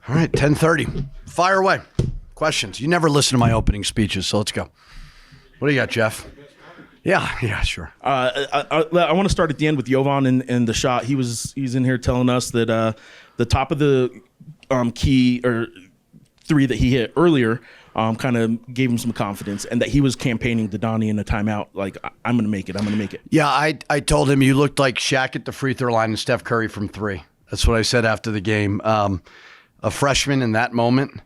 All right, 10:30. Fire away. Questions. You never listen to my opening speeches, so let's go. What do you got, Jeff? Yeah, sure. I want to start at the end with Jovan and the shot. He's in here telling us that the top of the key or three that he hit earlier kind of gave him some confidence, and that he was campaigning to Donnie in a timeout. Like, I'm going to make it. Yeah, I told him you looked like Shaq at the free throw line and Steph Curry from three. That's what I said after the game. A freshman in that moment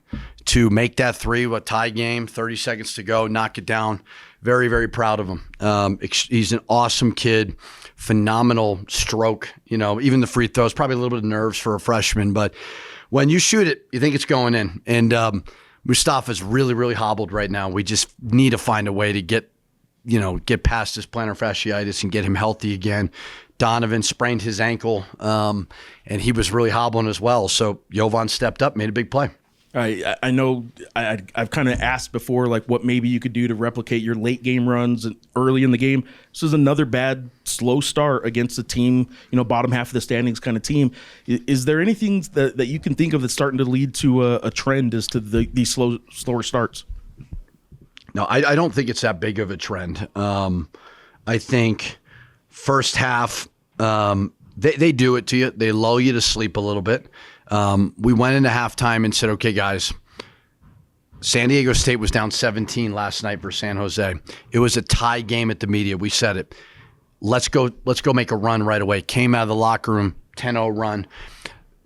to make that three, what tie game, 30 seconds to go, knock it down. Very, very proud of him. He's an awesome kid, phenomenal stroke. You know, even the free throws, probably a little bit of nerves for a freshman, but when you shoot it, you think it's going in. And Mustafa's really, really hobbled right now. We just need to find a way to get past this plantar fasciitis and get him healthy again. Donovan sprained his ankle, and he was really hobbling as well. So Jovan stepped up, made a big play. I know I've kind of asked before, like, what maybe you could do to replicate your late game runs early in the game. This is another bad, slow start against a team, bottom half of the standings kind of team. Is there anything that you can think of that's starting to lead to a trend as to these slower starts? No, I don't think it's that big of a trend. I think first half, they do it to you. They lull you to sleep a little bit. We went into halftime and said, okay, guys, San Diego State was down 17 last night versus San Jose. It was a tie game at the media. We said it. Let's go make a run right away. Came out of the locker room, 10-0 run.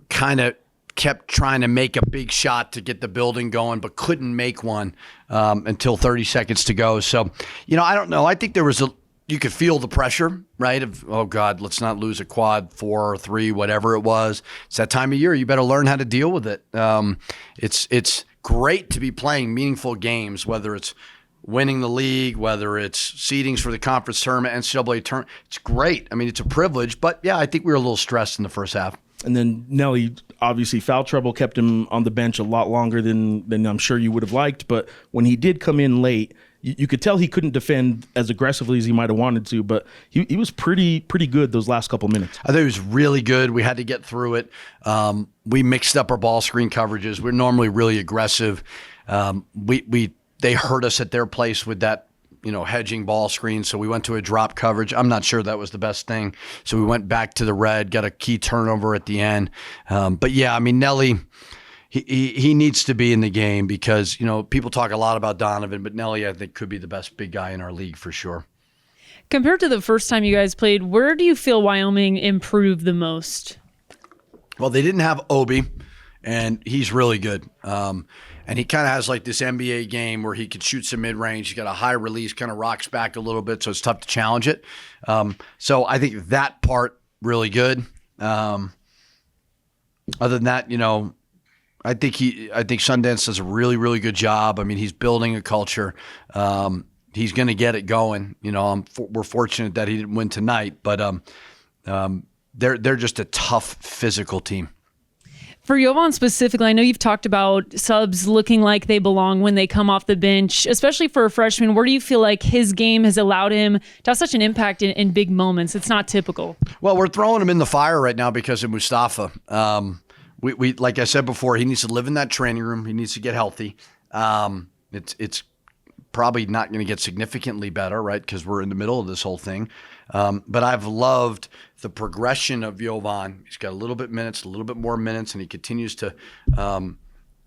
Kind of kept trying to make a big shot to get the building going, but couldn't make one until 30 seconds to go. So, I don't know. I think you could feel the pressure, right? Of, oh God, let's not lose a quad 4 or 3, whatever it was. It's that time of year. You better learn how to deal with it. It's great to be playing meaningful games, whether it's winning the league, whether it's seedings for the conference tournament, NCAA tournament. It's great. I mean, it's a privilege, but yeah, I think we were a little stressed in the first half. And then Nelly, obviously foul trouble kept him on the bench a lot longer than I'm sure you would have liked. But when he did come in late, you could tell he couldn't defend as aggressively as he might have wanted to, but he was pretty good those last couple minutes. I thought he was really good. We had to get through it. We mixed up our ball screen coverages. We're normally really aggressive. They hurt us at their place with that, hedging ball screen. So we went to a drop coverage. I'm not sure that was the best thing. So we went back to the red, got a key turnover at the end. But yeah, I mean, Nelly, he needs to be in the game because, people talk a lot about Donovan, but Nelly, I think, could be the best big guy in our league for sure. Compared to the first time you guys played, where do you feel Wyoming improved the most? Well, they didn't have Obi, and he's really good. And he kind of has like this NBA game where he can shoot some mid-range. He's got a high release, kind of rocks back a little bit, so it's tough to challenge it. So I think that part really good. Other than that, I think Sundance does a really, really good job. I mean, he's building a culture. He's going to get it going. We're fortunate that he didn't win tonight, but they're just a tough physical team. For Jovan specifically, I know you've talked about subs looking like they belong when they come off the bench, especially for a freshman. Where do you feel like his game has allowed him to have such an impact in big moments? It's not typical. Well, we're throwing him in the fire right now because of Mustafa. We like I said before, he needs to live in that training room. He needs to get healthy. It's probably not going to get significantly better, right? Because we're in the middle of this whole thing. But I've loved the progression of Jovan. He's got a little bit more minutes, and he continues to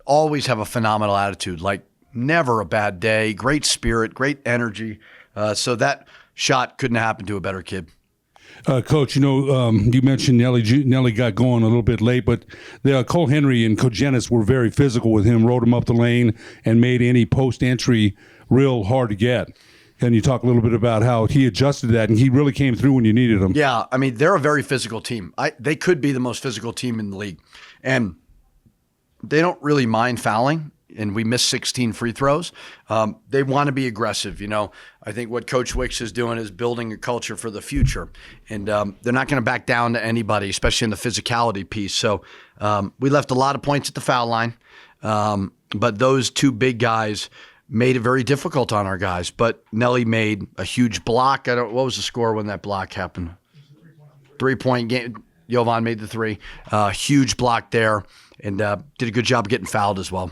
always have a phenomenal attitude. Like never a bad day, great spirit, great energy. So that shot couldn't happen to a better kid. Coach, you mentioned Nelly got going a little bit late, but Cole Henry and Coach Janis were very physical with him, rode him up the lane, and made any post-entry real hard to get. And you talk a little bit about how he adjusted that, and he really came through when you needed him. Yeah, I mean, they're a very physical team. They could be the most physical team in the league. And they don't really mind fouling, and we missed 16 free throws. They want to be aggressive. I think what Coach Wicks is doing is building a culture for the future. And they're not going to back down to anybody, especially in the physicality piece. So we left a lot of points at the foul line. But those two big guys made it very difficult on our guys. But Nelly made a huge block. What was the score when that block happened? 3-point game. Jovan made the three. Huge block there. and did a good job getting fouled as well.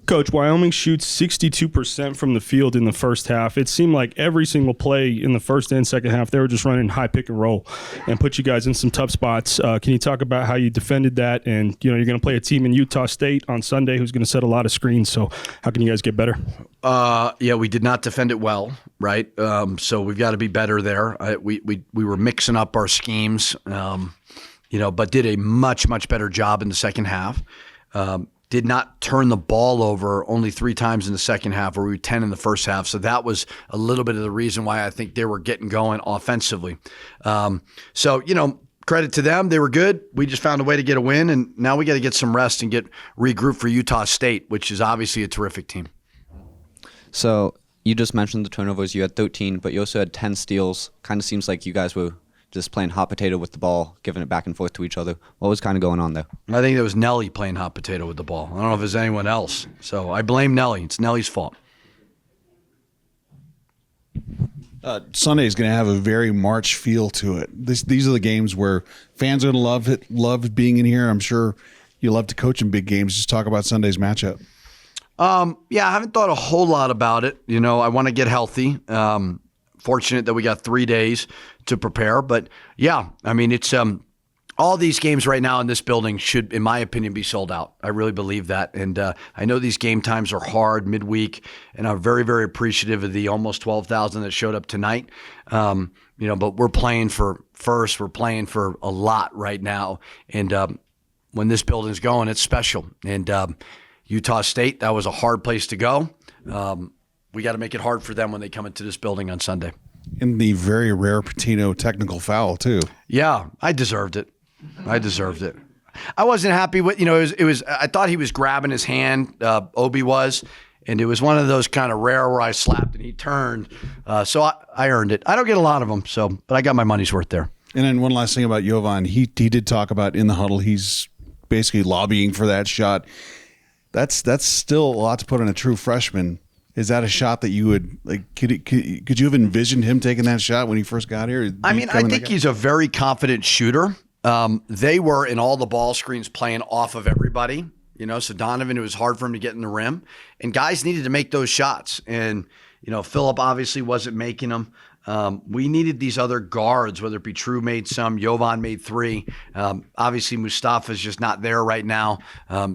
Coach, Wyoming shoots 62% from the field in the first half. It seemed like every single play in the first and second half, they were just running high pick and roll and put you guys in some tough spots. Can you talk about how you defended that? And, you're going to play a team in Utah State on Sunday who's going to set a lot of screens. So how can you guys get better? Yeah, we did not defend it well, right? So we've got to be better there. We were mixing up our schemes, but did a much, much better job in the second half. Did not turn the ball over only 3 times in the second half, where we were 10 in the first half. So that was a little bit of the reason why I think they were getting going offensively. Credit to them. They were good. We just found a way to get a win, and now we got to get some rest and get regrouped for Utah State, which is obviously a terrific team. So you just mentioned the turnovers. You had 13, but you also had 10 steals. Kind of seems like you guys were just playing hot potato with the ball, giving it back and forth to each other. What was kind of going on there? I think it was Nelly playing hot potato with the ball. I don't know if it's anyone else. So I blame Nelly. It's Nelly's fault. Sunday is going to have a very March feel to it. These are the games where fans are going to love being in here. I'm sure you love to coach in big games. Just talk about Sunday's matchup. I haven't thought a whole lot about it. I want to get healthy. Fortunate that we got 3 days to prepare. But yeah, it's all these games right now in this building should, in my opinion, be sold out. I really believe that. And I know these game times are hard midweek, and I'm very, very appreciative of the almost 12,000 that showed up tonight. But we're playing for first. We're playing for a lot right now. And when this building's going, it's special. And Utah State, that was a hard place to go. We got to make it hard for them when they come into this building on Sunday. In the very rare Pitino technical foul, too. Yeah, I deserved it. I wasn't happy with, it was. I thought he was grabbing his hand, Obi was, and it was one of those kind of rare where I slapped and he turned. So I earned it. I don't get a lot of them, but I got my money's worth there. And then one last thing about Jovan, he did talk about in the huddle, he's basically lobbying for that shot. That's still a lot to put on a true freshman. Is that a shot that you would like? Could you have envisioned him taking that shot when he first got here? I think he's a very confident shooter. They were in all the ball screens playing off of everybody. So Donovan, it was hard for him to get in the rim, and guys needed to make those shots. And Phillip obviously wasn't making them. We needed these other guards, whether it be True made some, Jovan made 3. Obviously, Mustafa's just not there right now.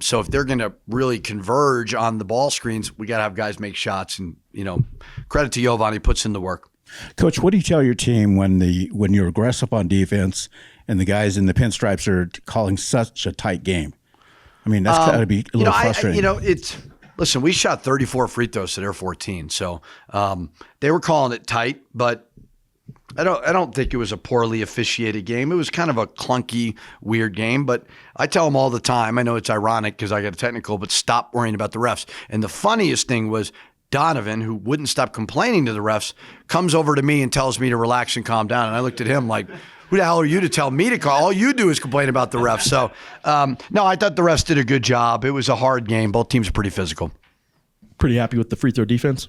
So if they're going to really converge on the ball screens, we got to have guys make shots. And, credit to Jovan, he puts in the work. Coach, what do you tell your team when you're aggressive on defense and the guys in the pinstripes are calling such a tight game? That's got to be a little frustrating. Listen, we shot 34 free throws to their 14, so they were calling it tight, but I don't think it was a poorly officiated game. It was kind of a clunky, weird game, but I tell them all the time, I know it's ironic because I got a technical, but stop worrying about the refs. And the funniest thing was Donovan, who wouldn't stop complaining to the refs, comes over to me and tells me to relax and calm down, and I looked at him like, who the hell are you to tell me to call? All you do is complain about the refs. So, no, I thought the refs did a good job. It was a hard game. Both teams are pretty physical. Pretty happy with the free throw defense?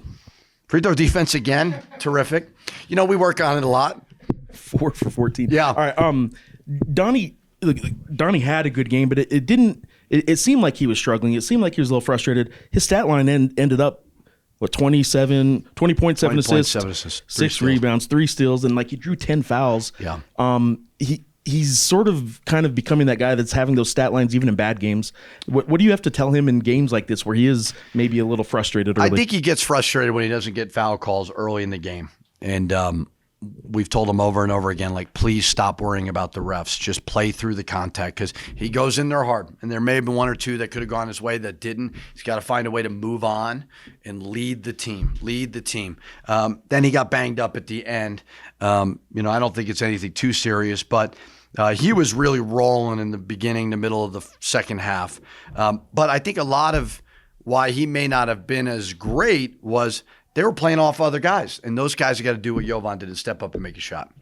Free throw defense again, terrific. We work on it a lot. 4 for 14. Yeah. All right. Donnie had a good game, but it didn't. It seemed like he was struggling. It seemed like he was a little frustrated. His stat line ended up 20.7 assists, 6 rebounds, 3 steals, and he drew 10 fouls. Yeah. He's sort of kind of becoming that guy that's having those stat lines even in bad games. What do you have to tell him in games like this where he is maybe a little frustrated early? I think he gets frustrated when he doesn't get foul calls early in the game. And we've told him over and over again, please stop worrying about the refs. Just play through the contact because he goes in there hard. And there may have been 1 or 2 that could have gone his way that didn't. He's got to find a way to move on and lead the team. Then he got banged up at the end. I don't think it's anything too serious, but he was really rolling in the beginning, the middle of the second half. But I think a lot of why he may not have been as great was they were playing off other guys, and those guys have got to do what Jovan did and step up and make a shot.